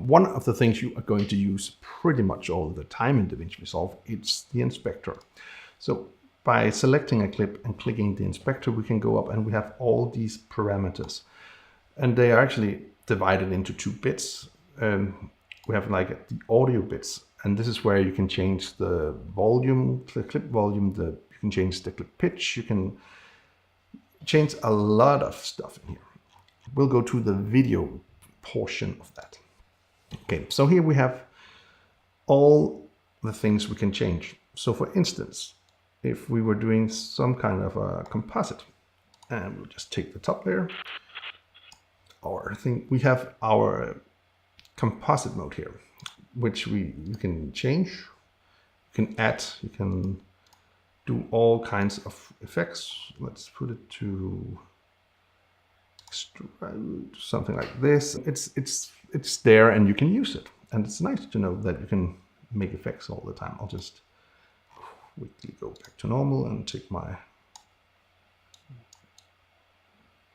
one of the things you are going to use pretty much all the time in Davinci Resolve, it's the inspector. So by selecting a clip and clicking the inspector, we can go up and we have all these parameters. And they are actually divided into 2 bits. We have like the audio bits, and this is where you can change the volume, the clip volume, you can change the clip pitch, you can change a lot of stuff in here. We'll go to the video portion of that. Okay, so here we have all the things we can change. So for instance, if we were doing some kind of a composite, and we'll just take the top layer, or I think we have our composite mode here, which you can change, you can add, you can do all kinds of effects. Let's put it to extrude, something like this. It's there and you can use it, and it's nice to know that you can make effects all the time. I'll just quickly go back to normal and take my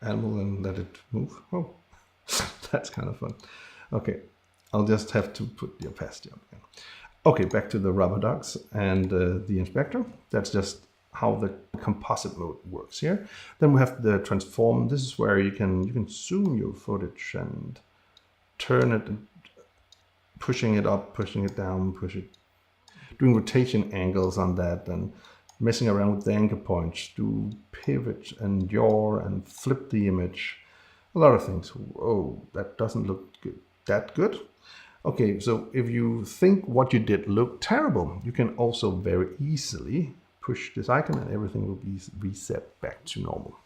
animal and let it move. Oh, that's kind of fun. Okay, I'll just have to put the opacity up again. Okay, back to the rubber ducks and the inspector. That's just how the composite mode works here. Then we have the transform. This is where you can zoom your footage and turn it, pushing it up, pushing it down, doing rotation angles on that, and messing around with the anchor points, do pivot and yaw and flip the image. A lot of things. Oh, that doesn't look that good. Okay, so if you think what you did looked terrible, you can also very easily push this icon and everything will be reset back to normal.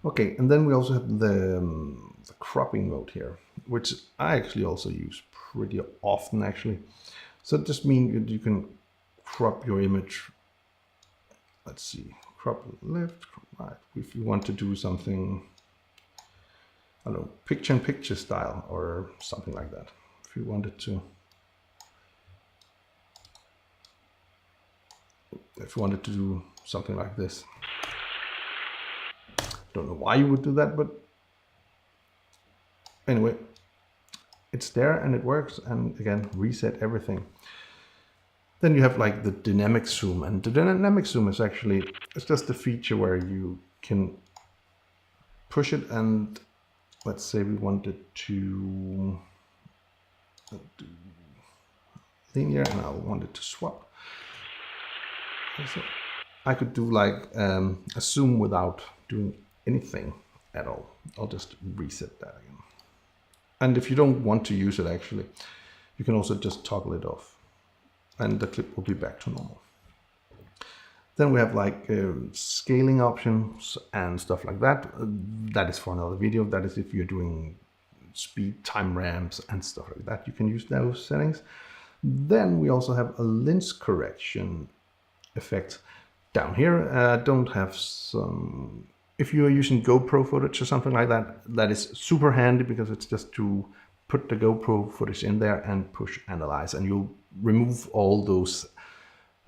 Okay, and then we also have the cropping mode here, which I actually also use pretty often actually. So it just means you can crop your image. Let's see, crop left, crop right. If you want to do something, I don't know, picture-in-picture style or something like that. If you wanted to, do something like this. Don't know why you would do that, but anyway, it's there and it works. And again, reset everything. Then you have like the dynamic zoom, and the dynamic zoom is actually, it's just a feature where you can push it, and let's say we wanted to do linear and I want it to swap. So I could do like a zoom without doing anything at all. I'll just reset that again. And if you don't want to use it actually, you can also just toggle it off and the clip will be back to normal. Then we have like scaling options and stuff like that. That is for another video. That is if you're doing speed, time ramps and stuff like that. You can use those settings. Then we also have a lens correction effect down here. Don't have some, if you are using GoPro footage or something like that, that is super handy because it's just to put the GoPro footage in there and push analyze, and you'll remove all those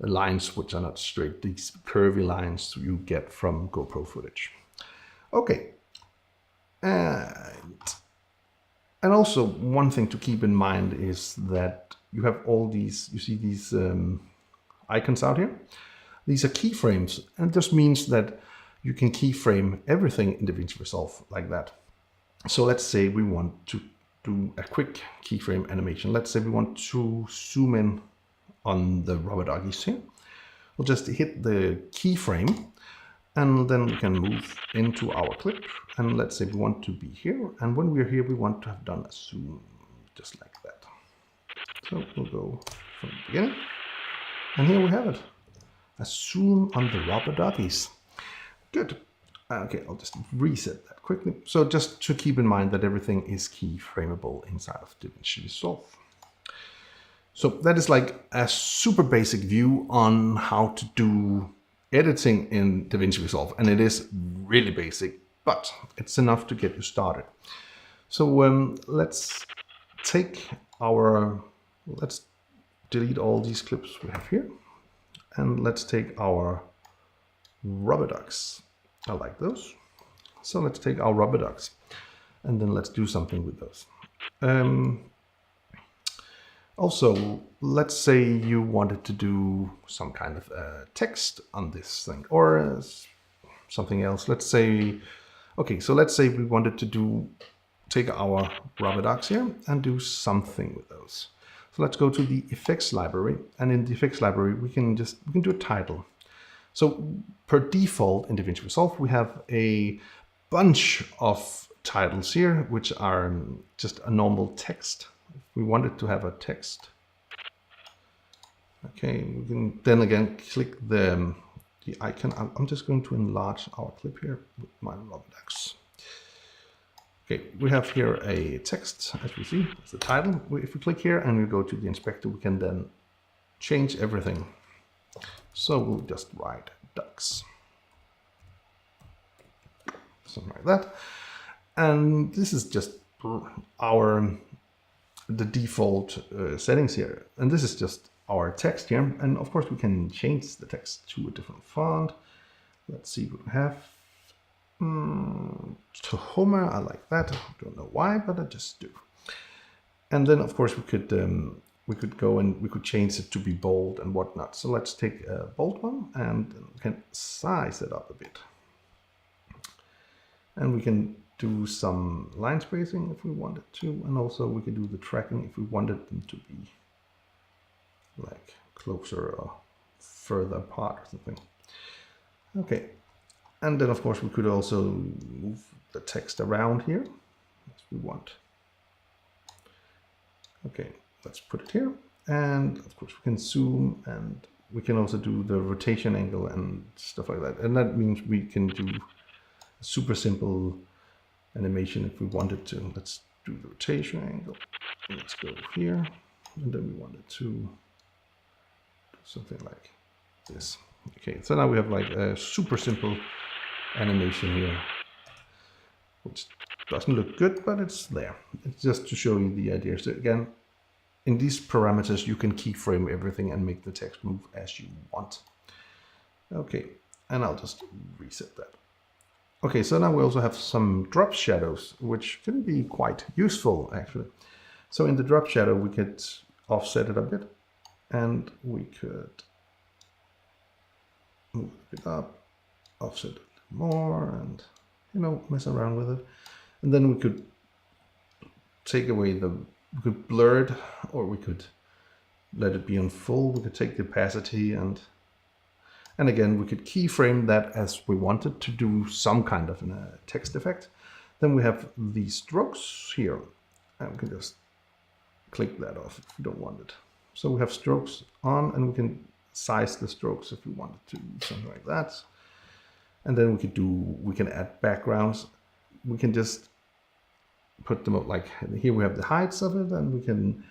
lines which are not straight, these curvy lines you get from GoPro footage. Okay, and also one thing to keep in mind is that you have all these, you see these icons out here. These are keyframes, and it just means that you can keyframe everything in Davinci Resolve like that. So let's say we want to do a quick keyframe animation. Let's say we want to zoom in on the rubber doggies here. We'll just hit the keyframe and then we can move into our clip. And let's say we want to be here. And when we're here, we want to have done a zoom just like that. So we'll go from the beginning. And here we have it. A zoom on the rubber doggies. Good. Okay, I'll just reset that quickly. So just to keep in mind that everything is keyframeable inside of Davinci Resolve. So that is like a super basic view on how to do editing in Davinci Resolve. And it is really basic, but it's enough to get you started. So let's take our, let's delete all these clips we have here. And let's take our rubber ducks. I like those. So let's take our rubber ducks and then let's do something with those. Also, let's say you wanted to do some kind of text on this thing, or something else. Let's say, okay, so let's say we wanted to take our rubber ducks here and do something with those. So let's go to the effects library, and in the effects library we can do a title. So per default in Davinci Resolve we have a bunch of titles here which are just a normal text. If we wanted to have a text, okay, we can then again click the icon. I'm just going to enlarge our clip here with my rubber ducks. Okay, we have here a text, as we see, it's the title. If we click here and we go to the inspector, we can then change everything. So we'll just write ducks. Something like that. And this is just the default settings here. And this is just our text here. And of course we can change the text to a different font. Let's see what we have. To Homer, I like that. I don't know why, but I just do. And then of course we could go and we could change it to be bold and whatnot. So let's take a bold one and we can size it up a bit. And we can do some line spacing if we wanted to, and also we can do the tracking if we wanted them to be like closer or further apart or something. Okay. And then of course we could also move the text around here as we want. Okay, let's put it here. And of course we can zoom, and we can also do the rotation angle and stuff like that. And that means we can do a super simple animation if we wanted to. Let's do the rotation angle. Let's go here. And then we wanted to do something like this. Okay, so now we have like a super simple animation here, which doesn't look good, but it's there. It's just to show you the idea. So again, in these parameters, you can keyframe everything and make the text move as you want. Okay, and I'll just reset that. Okay, so now we also have some drop shadows, which can be quite useful actually. So in the drop shadow, we could offset it a bit, and we could move it up, offset it more, and mess around with it. And then we could take away we could blur it, or we could let it be on full. We could take the opacity, and again we could keyframe that as we wanted to do some kind of a text effect. Then we have these strokes here, and we can just click that off if we don't want it. So we have strokes on, and we can size the strokes if we wanted to, something like that. And then we can add backgrounds. We can just put them up, like here we have the heights of it, and we can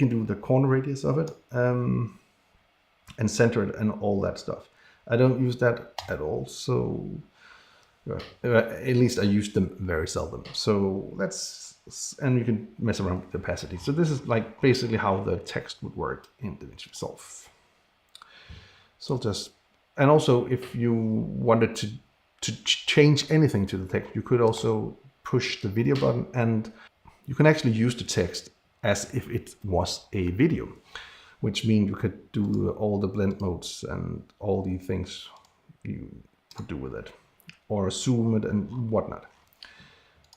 do the corner radius of it, and center it and all that stuff. I don't use that at all, so at least I use them very seldom. So and you can mess around with the opacity. So this is like basically how the text would work in Davinci Resolve. So and also if you wanted to change anything to the text, you could also push the video button, and you can actually use the text as if it was a video, which means you could do all the blend modes and all the things you could do with it, or zoom it and whatnot.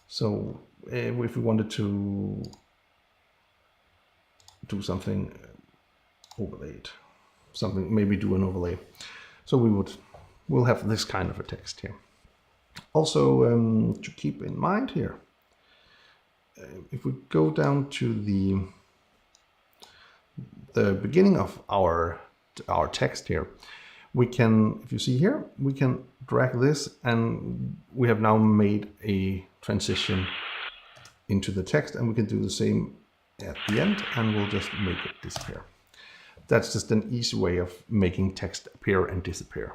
So if we wanted to do something, overlay it, maybe do an overlay. So we'll have this kind of a text here. Also, to keep in mind here, if we go down to the beginning of our text here, we can, if you see here, we can drag this, and we have now made a transition into the text, and we can do the same at the end, and we'll just make it disappear. That's just an easy way of making text appear and disappear.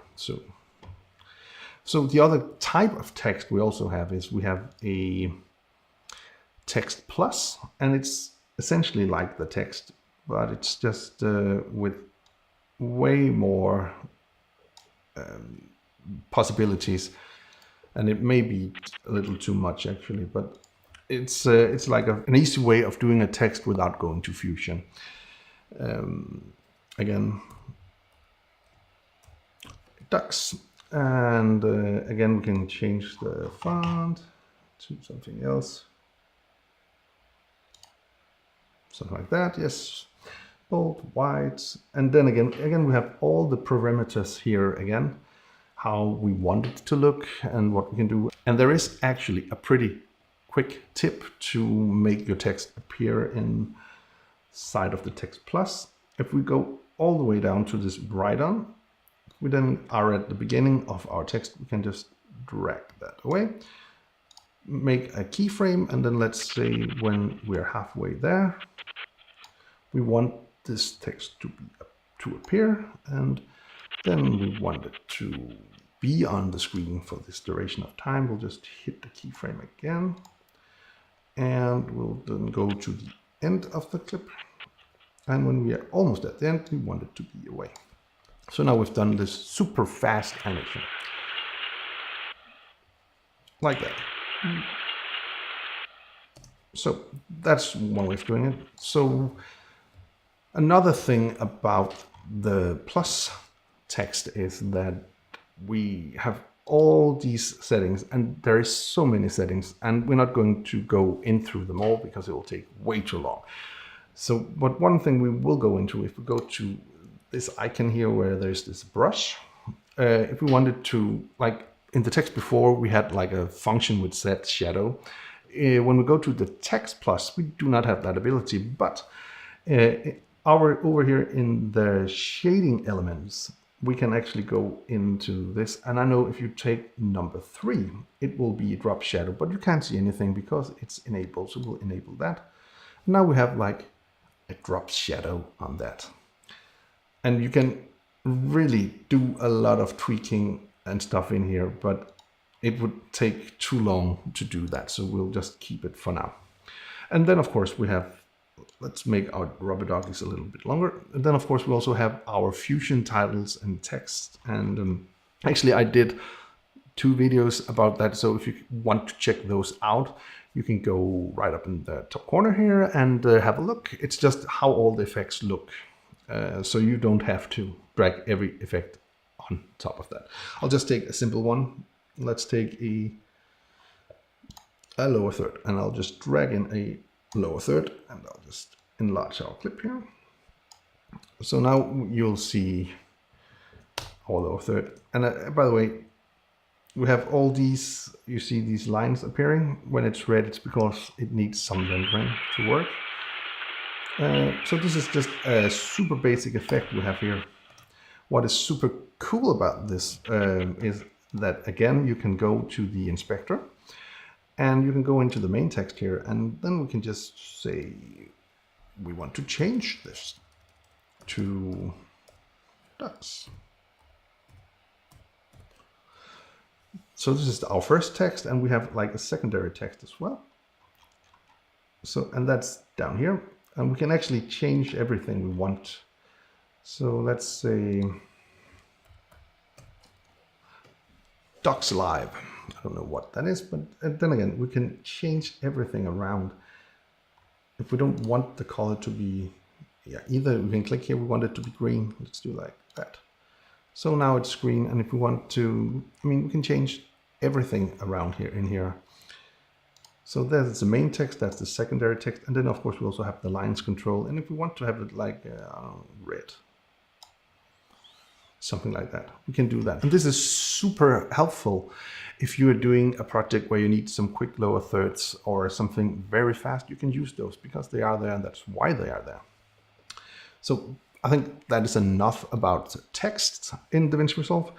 So the other type of text we also have is we have a text plus, and it's essentially like the text, but it's just with way more possibilities, and it may be a little too much actually, but it's like an easy way of doing a text without going to Fusion. Again, ducks, and again we can change the font to something else, something like that. Yes, bold, white, and then again we have all the parameters here again, how we want it to look and what we can do. And there is actually a pretty quick tip to make your text appear inside of the text plus. If we go all the way down to this write on, we then are at the beginning of our text. We can just drag that away, make a keyframe, and then let's say when we're halfway there, we want this text to appear, and then we want it to be on the screen for this duration of time. We'll just hit the keyframe again, and we'll then go to the end of the clip. And when we are almost at the end, we want it to be away. So now we've done this super fast animation. Like that. So that's one way of doing it. So another thing about the plus text is that we have all these settings, and there is so many settings, and we're not going to go in through them all because it will take way too long. So, but one thing we will go into, if we go to this icon here where there's this brush, if we wanted to, like in the text before, we had like a function with set shadow. When we go to the text plus, we do not have that ability, but over here in the shading elements, we can actually go into this. And I know if you take number 3, it will be drop shadow, but you can't see anything because it's enabled. So we'll enable that. Now we have like a drop shadow on that. And you can really do a lot of tweaking and stuff in here, but it would take too long to do that. So we'll just keep it for now. And then of course we have, let's make our rubber doggies a little bit longer. And then of course we also have our Fusion titles and text. And actually I did 2 videos about that. So if you want to check those out, you can go right up in the top corner here and have a look. It's just how all the effects look. So you don't have to drag every effect on top of that. I'll just take a simple one. Let's take a lower third, and I'll just drag in a lower third, and I'll just enlarge our clip here. So now you'll see our lower third. And by the way, we have all these, you see these lines appearing. When it's red, it's because it needs some rendering to work. So this is just a super basic effect we have here. What is super cool about this is that, again, you can go to the inspector and you can go into the main text here, and then we can just say we want to change this to ducks. So this is our first text, and we have like a secondary text as well. So, and that's down here, and we can actually change everything we want. So let's say Ducks Live. I don't know what that is, but then again, we can change everything around. If we don't want the color to be, either we can click here, we want it to be green. Let's do like that. So now it's green, and if we want to, we can change everything around here in here. So there's the main text, that's the secondary text, and then of course we also have the lines control, and if we want to have it like red, something like that, we can do that. And this is super helpful if you are doing a project where you need some quick lower thirds or something very fast. You can use those because they are there, and that's why they are there. So I think that is enough about text in Davinci Resolve.